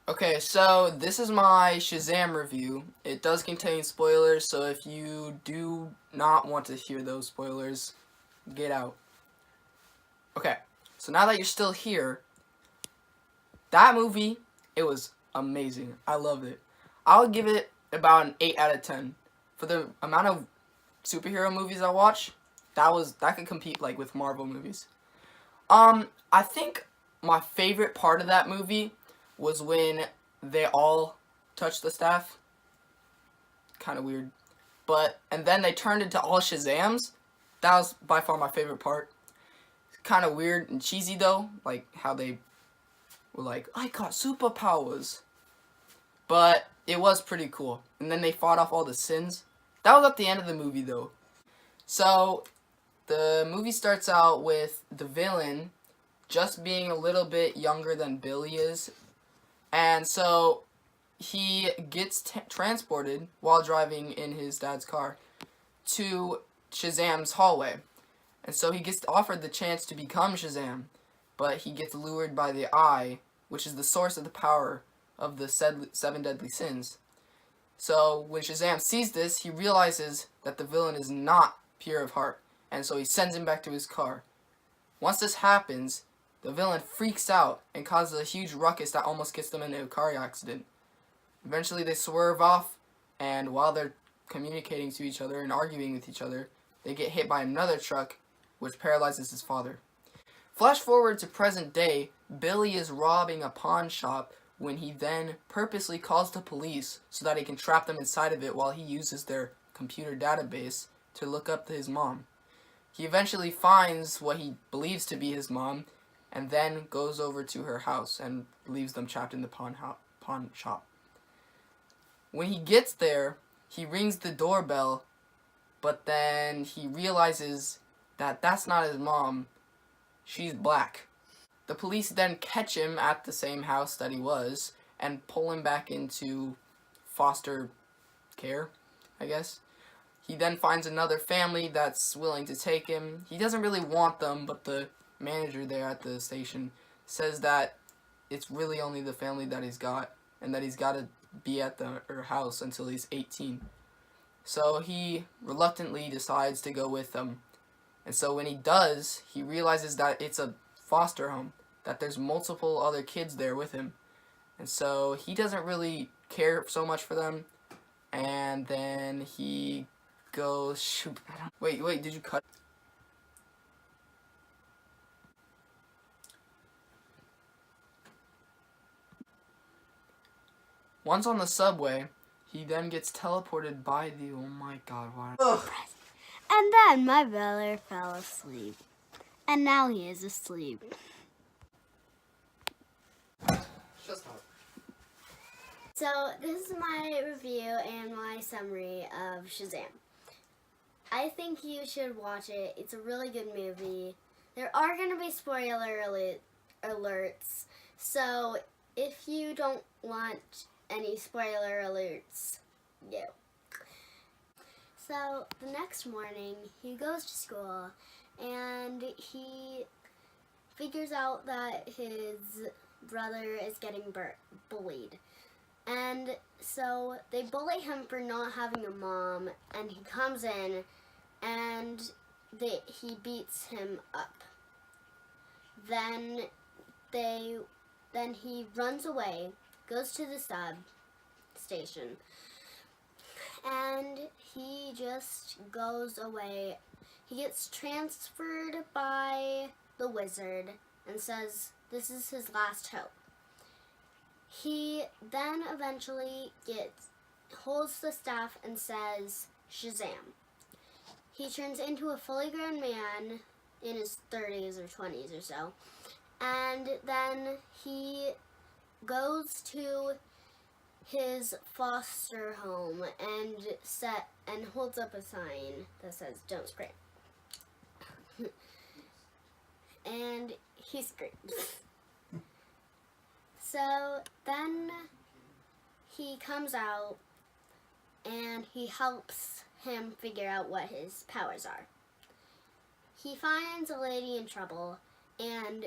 Okay, so this is my Shazam review. It does contain spoilers, so if you do not want to hear those spoilers, get out. Okay, so now that you're still here, that movie, it was amazing. I loved it. I would give it about an 8 out of 10. For the amount of superhero movies I watch, that could compete like with Marvel movies. I think my favorite part of that movie was when they all touched the staff. Kind of weird. And then they turned into all Shazams. That was by far my favorite part. Kind of weird and cheesy though, like how they were like, I got superpowers. But it was pretty cool. And then they fought off all the sins. That was at the end of the movie though. So the movie starts out with the villain just being a little bit younger than Billy is. And so he gets transported while driving in his dad's car to Shazam's hallway. And so he gets offered the chance to become Shazam, but he gets lured by the eye, which is the source of the power of the seven deadly sins. So when Shazam sees this, he realizes that the villain is not pure of heart, and so he sends him back to his car. Once this happens, the villain freaks out and causes a huge ruckus that almost gets them into a car accident. Eventually they swerve off, and while they're communicating to each other and arguing with each other, they get hit by another truck, which paralyzes his father. Flash forward to present day, Billy is robbing a pawn shop when he then purposely calls the police so that he can trap them inside of it while he uses their computer database to look up his mom. He eventually finds what he believes to be his mom, and then goes over to her house and leaves them trapped in the pawn shop. When he gets there, he rings the doorbell, but then he realizes that that's not his mom. She's black. The police then catch him at the same house that he was and pull him back into foster care, I guess. He then finds another family that's willing to take him. He doesn't really want them, but the manager there at the station says that it's really only the family that he's got, and that he's got to be at her house until he's 18. So he reluctantly decides to go with them. And so when he does, he realizes that it's a foster home, that there's multiple other kids there with him. And so he doesn't really care so much for them. And then he goes, shoot, wait, did you cut? Once on the subway, he then gets teleported by the, oh my god, why? And then my brother fell asleep. And now he is asleep. Just not. So this is my review and my summary of Shazam. I think you should watch it. It's a really good movie. There are going to be spoiler alerts. So if you don't want any spoiler alerts, go. So the next morning, he goes to school and he figures out that his brother is getting bullied. And so they bully him for not having a mom, and he comes in and he beats him up. Then he runs away, goes to the station, and he just goes away. He gets transferred by the wizard and says this is his last hope. He then eventually holds the staff and says Shazam. He turns into a fully grown man in his 30s or 20s or so, and then he goes to his foster home and holds up a sign that says "Don't scream," and he screams. So then he comes out and he helps him figure out what his powers are. He finds a lady in trouble and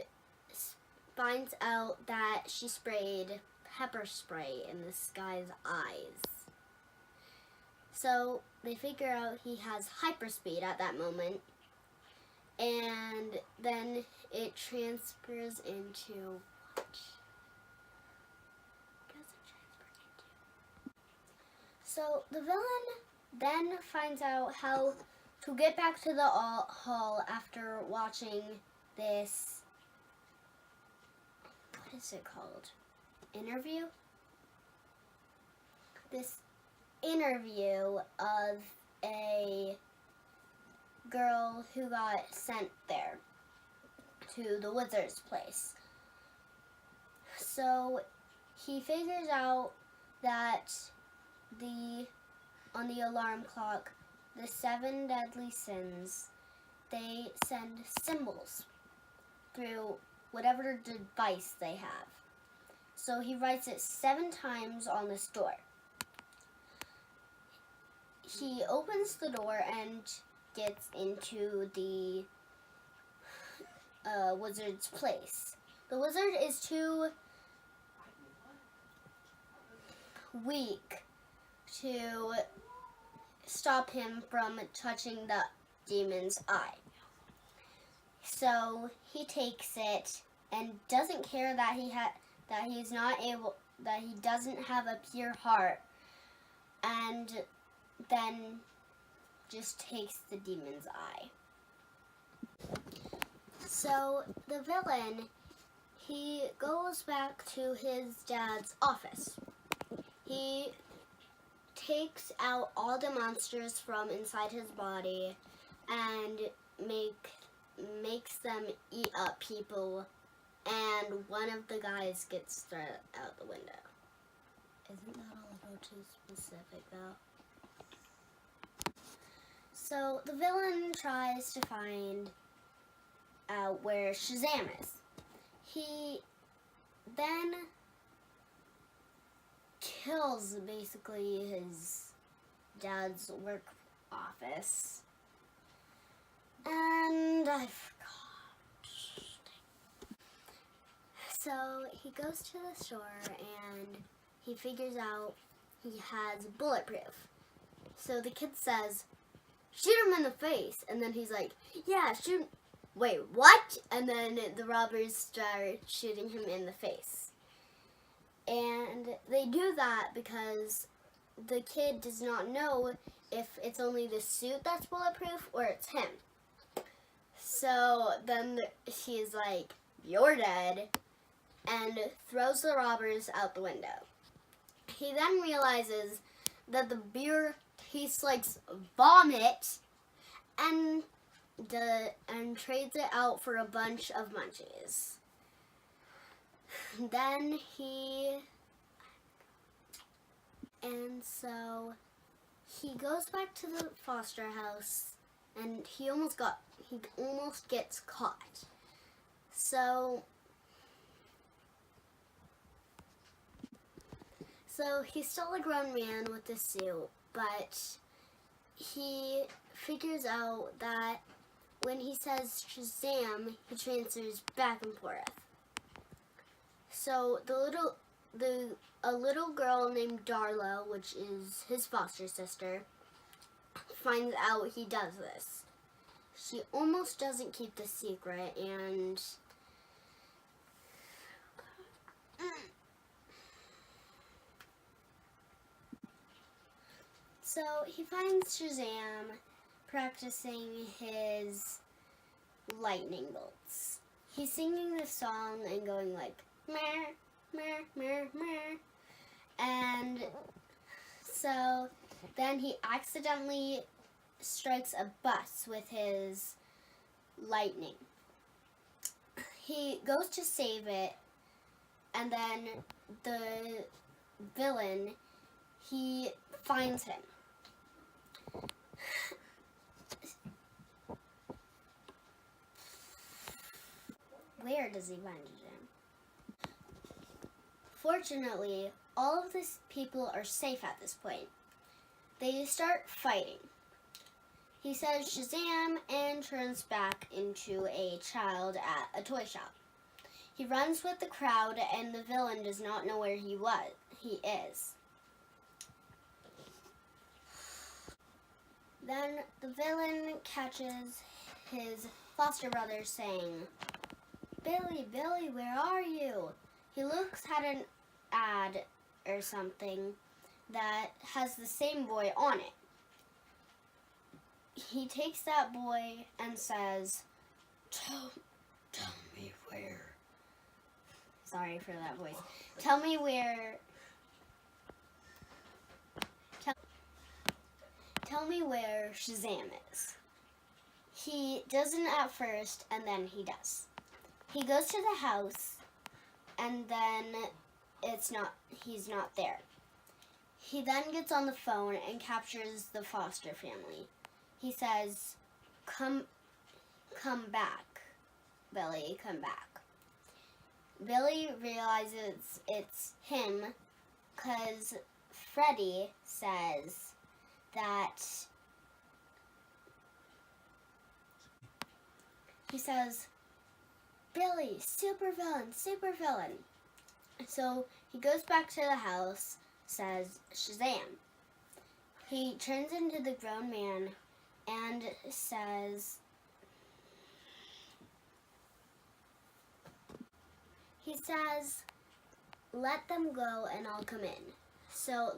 finds out that she sprayed pepper spray in this guy's eyes. So they figure out he has hyperspeed at that moment, and then it transfers into what? So the villain then finds out how to get back to the hall after watching this, what is it called? Interview? This interview of a girl who got sent there to the wizard's place. So he figures out that on the alarm clock, the 7 deadly sins, they send symbols through whatever device they have. So he writes it 7 times on this door. He opens the door and gets into the wizard's place. The wizard is too weak to stop him from touching the demon's eye. So he takes it and doesn't care that he doesn't have a pure heart, and then just takes the demon's eye. So the villain, he goes back to his dad's office. He takes out all the monsters from inside his body and makes them eat up people, and one of the guys gets thrown out the window. Isn't that a little too specific though? So the villain tries to find out where Shazam is. He then kills basically his dad's work office. And I forgot. So he goes to the store and he figures out he has bulletproof. So the kid says, "Shoot him in the face." And then he's like, "Yeah, shoot." Wait, what? And then the robbers start shooting him in the face. And they do that because the kid does not know if it's only the suit that's bulletproof or it's him. So then he's like, "You're dead," and throws the robbers out the window. He then realizes that the beer tastes like vomit and trades it out for a bunch of munchies. Then so he goes back to the foster house, and he almost gets caught. So he's still a grown man with the suit, but he figures out that when he says Shazam, he transfers back and forth. So a little girl named Darla, which is his foster sister, finds out he does this. She almost doesn't keep the secret, and so he finds Shazam practicing his lightning bolts. He's singing this song and going like, "Meh, meh, meh, meh." And so then he accidentally strikes a bus with his lightning. He goes to save it, and then the villain, he finds him. Where does he find him? Fortunately, all of these people are safe at this point. They start fighting. He says Shazam and turns back into a child at a toy shop. He runs with the crowd, and the villain does not know where he is. Then the villain catches his foster brother saying, "Billy, Billy, where are you?" He looks at an ad or something that has the same boy on it. He takes that boy and says, Tell me where. Sorry for that voice. Tell me where Shazam is. He doesn't at first, and then he does. He goes to the house, and then he's not there. He then gets on the phone and captures the foster family. He says, come back, Billy, come back. Billy realizes it's him because Freddy says that he says, "Billy, supervillain, supervillain." So he goes back to the house, says Shazam. He turns into the grown man and says, "Let them go and I'll come in." So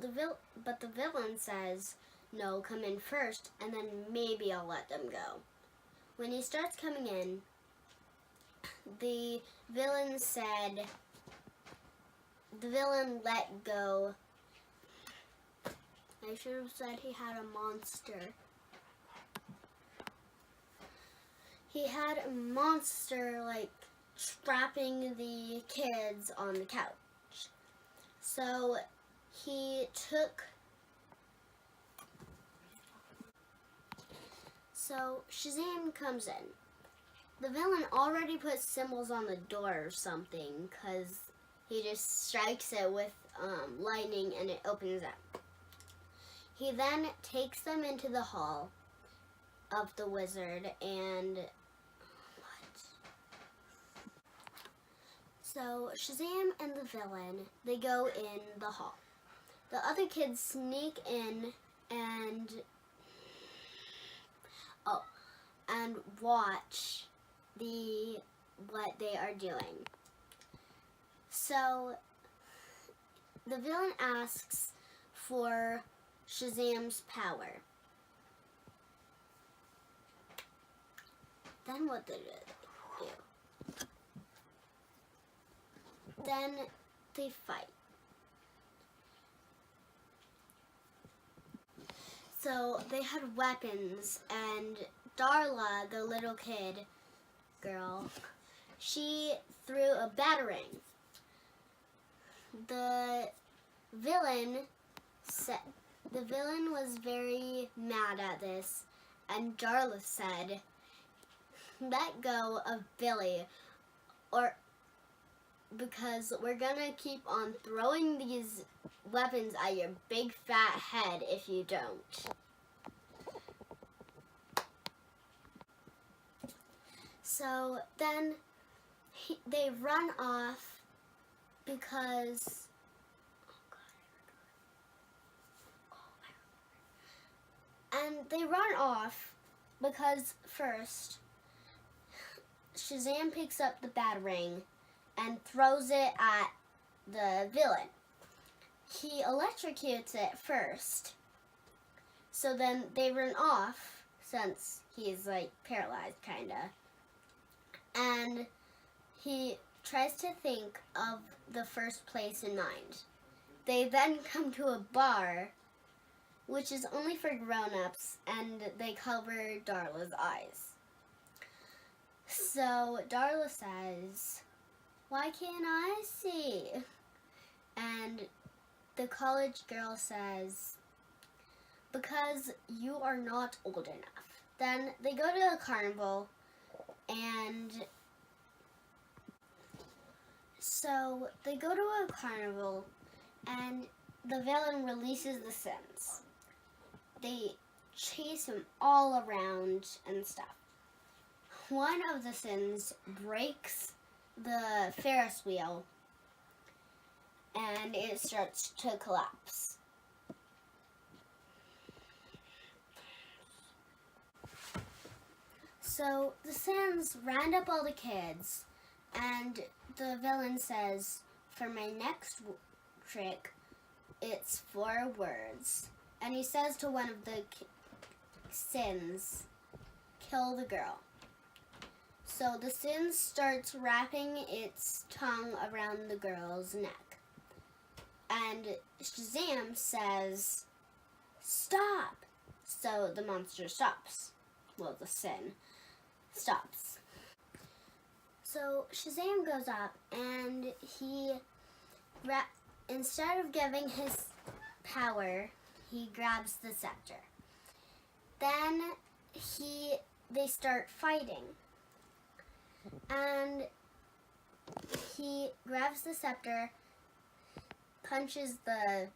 but the villain says, "No, come in first and then maybe I'll let them go." When he starts coming in, the villain let go. I should have said he had a monster. He had a monster like trapping the kids on the couch. So Shazam comes in. The villain already put symbols on the door or something because he just strikes it with lightning and it opens up. He then takes them into the hall of the wizard and So Shazam and the villain, they go in the hall. The other kids sneak in and watch what they are doing. So the villain asks for Shazam's power. Then what did it do? Then they fight. So they had weapons, and Darla, the little girl, she threw a batarang. The villain was very mad at this, and Darla said, "Let go of Billy, because we're gonna keep on throwing these weapons at your big fat head if you don't." So then they run off because first Shazam picks up the batarang and throws it at the villain. He electrocutes it first. So then they run off, since he's like paralyzed kinda. And he tries to think of the first place in mind. They then come to a bar, which is only for grown-ups, and they cover Darla's eyes. So Darla says, "Why can't I see?" And the college girl says, "Because you are not old enough." Then they go to a carnival, and the villain releases the Sins. They chase him all around and stuff. One of the Sins breaks the Ferris wheel, and it starts to collapse. So the Sins round up all the kids, and the villain says, for my next trick, it's 4 words. And he says to one of the Sins, kill the girl. So the Sin starts wrapping its tongue around the girl's neck. And Shazam says, stop! So the monster stops. Well, the Sin stops. So Shazam goes up and he, instead of giving his power, he grabs the scepter. Then they start fighting. And he grabs the scepter, punches the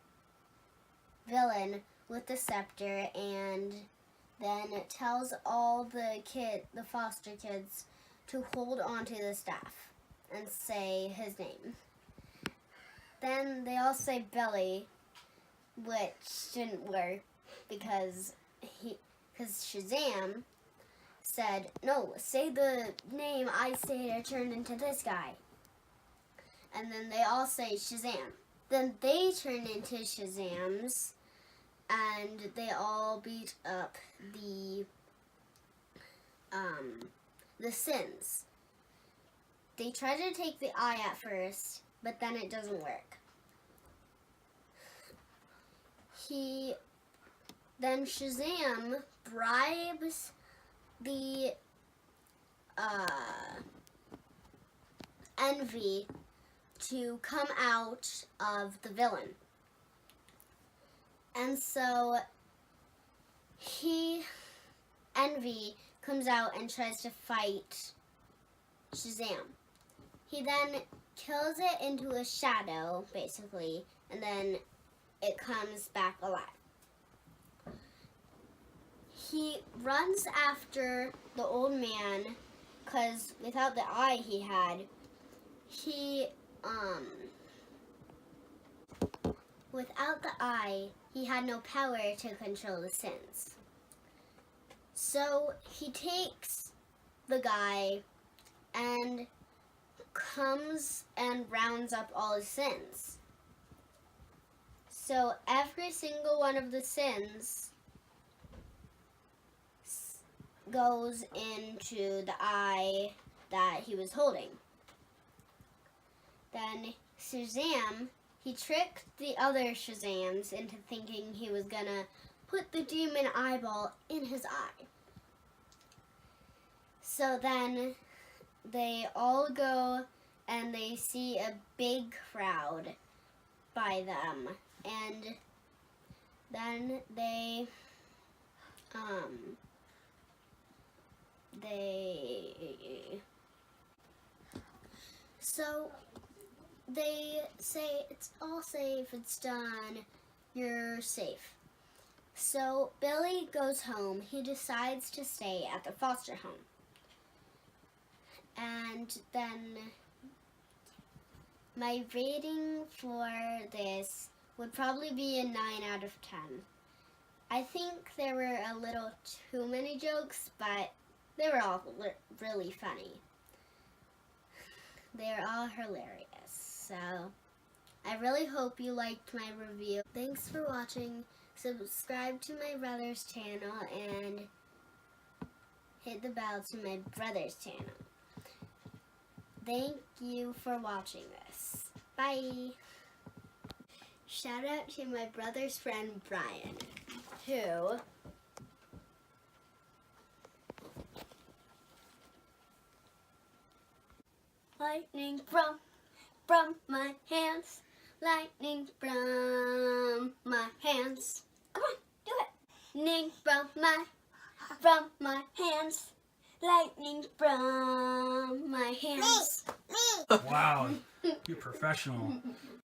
villain with the scepter, and then tells all the foster kids to hold onto the staff and say his name. Then they all say Billy, which didn't work because Shazam said, no, say the name I say to turn into this guy. And then they all say Shazam. Then they turn into Shazams, and they all beat up the Sins. They try to take the eye at first, but then it doesn't work. Then Shazam bribes the Envy to come out of the villain. And so Envy comes out and tries to fight Shazam. He then kills it into a shadow, basically, and then it comes back alive. He runs after the old man, because without the eye he had, he had no power to control the Sins. So he takes the guy and comes and rounds up all his Sins. So every single one of the Sins goes into the eye that he was holding. Then Shazam, he tricked the other Shazams into thinking he was gonna put the demon eyeball in his eye. So then they all go and they see a big crowd by them, and then they say, it's all safe, it's done, you're safe. So Billy goes home. He decides to stay at the foster home. And then my rating for this would probably be a 9 out of 10. I think there were a little too many jokes, but they were all really funny. They're all hilarious. So I really hope you liked my review. Thanks for watching. Subscribe to my brother's channel and hit the bell to my brother's channel. Thank you for watching this. Bye. Shout out to my brother's friend Brian, who lightning from my hands, lightning from my hands. Come on, do it. Lightning from my hands, lightning from my hands. Wow, you're professional.